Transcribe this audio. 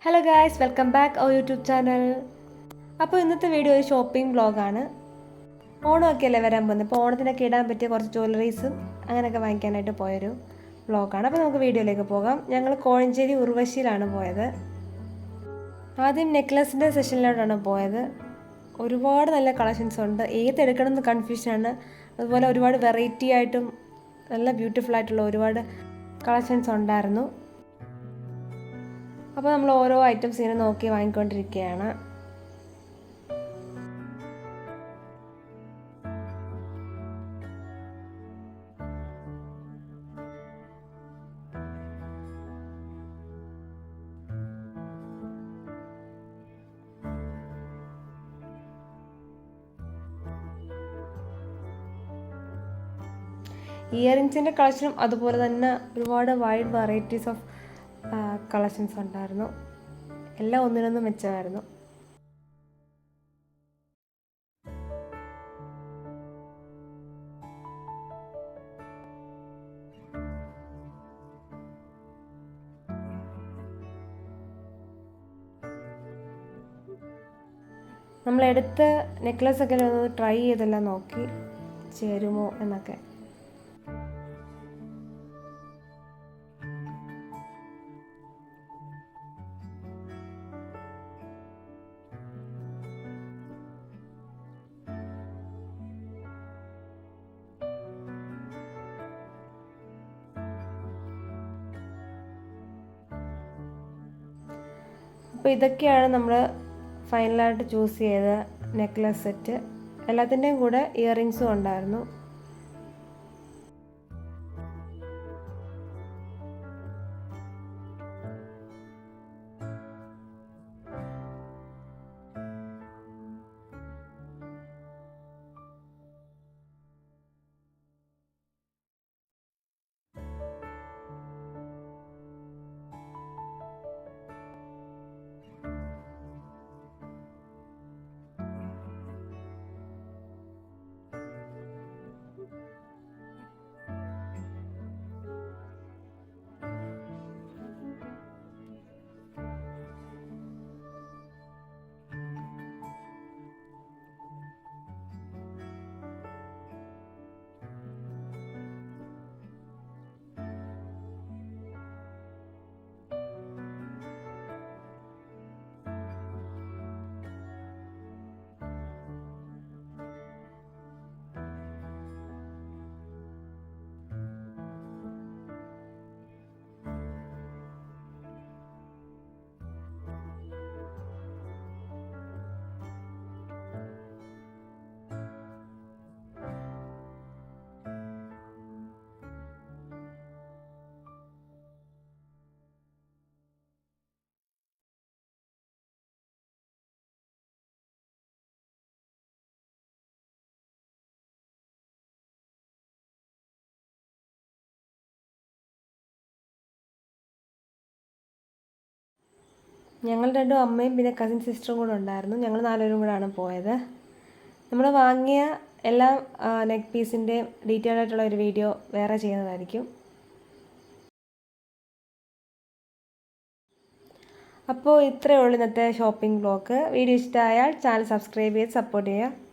Hello guys, welcome back our YouTube channel. അപ്പോൾ ഇന്നത്തെ video ഒരു ഷോപ്പിംഗ് വ്ളോഗാണ്. ഓണമൊക്കെ അല്ലേ വരാൻ പോകുന്നത്. അപ്പോൾ ഓണത്തിനൊക്കെ ഇടാൻ പറ്റിയ കുറച്ച് ജ്വല്ലറീസും അങ്ങനെയൊക്കെ വാങ്ങിക്കാനായിട്ട് പോയൊരു വ്ളോഗാണ്. അപ്പോൾ നമുക്ക് വീഡിയോയിലേക്ക് പോകാം. ഞങ്ങൾ കോഴഞ്ചേരി ഉർവശിയിലാണ് പോയത്. ആദ്യം നെക്ലസിൻ്റെ സെഷനിലോട്ടാണ് പോയത്. ഒരുപാട് നല്ല കളക്ഷൻസ് ഉണ്ട്. ഏതെടുക്കണമെന്ന് കൺഫ്യൂഷനാണ്. അതുപോലെ ഒരുപാട് വെറൈറ്റി ആയിട്ടും നല്ല ബ്യൂട്ടിഫുൾ ആയിട്ടുള്ള ഒരുപാട് കളക്ഷൻസ് ഉണ്ടായിരുന്നു. അപ്പോൾ നമ്മൾ ഓരോ ഐറ്റംസ് ഇങ്ങനെ നോക്കി വാങ്ങിക്കൊണ്ടിരിക്കുകയാണ്. ഇയറിങ്സിൻ്റെ കളക്ഷനും അതുപോലെ തന്നെ ഒരുപാട് വൈഡ് വെറൈറ്റീസ് ഓഫ് കളക്ഷൻസ് ഉണ്ടായിരുന്നു. എല്ലാം ഒന്നിനൊന്നും മെച്ചമായിരുന്നു. നമ്മളെടുത്ത നെക്ലസൊക്കെ ഒന്ന് ട്രൈ ചെയ്തെല്ലാം നോക്കി ചേരുമോ എന്നൊക്കെ. അപ്പോൾ ഇതൊക്കെയാണ് നമ്മൾ ഫൈനലായിട്ട് ചൂസ് ചെയ്ത നെക്ലസ് സെറ്റ്. എല്ലാത്തിൻ്റെയും കൂടെ ഇയറിങ്സും ഉണ്ടായിരുന്നു. ഞങ്ങൾ രണ്ടും അമ്മയും പിന്നെ കസിൻ സിസ്റ്ററും കൂടെ ഉണ്ടായിരുന്നു. ഞങ്ങൾ 4 പേരും കൂടെയാണ് പോയത്. നമ്മൾ വാങ്ങിയ എല്ലാ നെക്ക് പീസിൻ്റെയും ഡീറ്റെയിൽ ആയിട്ടുള്ള ഒരു വീഡിയോ വേറെ ചെയ്യുന്നതായിരിക്കും. അപ്പോൾ ഇത്രയേ ഉള്ളൂ ഇന്നത്തെ ഷോപ്പിംഗ് വ്ളോഗ്. വീഡിയോ ഇഷ്ടമായാൽ ചാനൽ സബ്സ്ക്രൈബ് ചെയ്ത് സപ്പോർട്ട് ചെയ്യുക.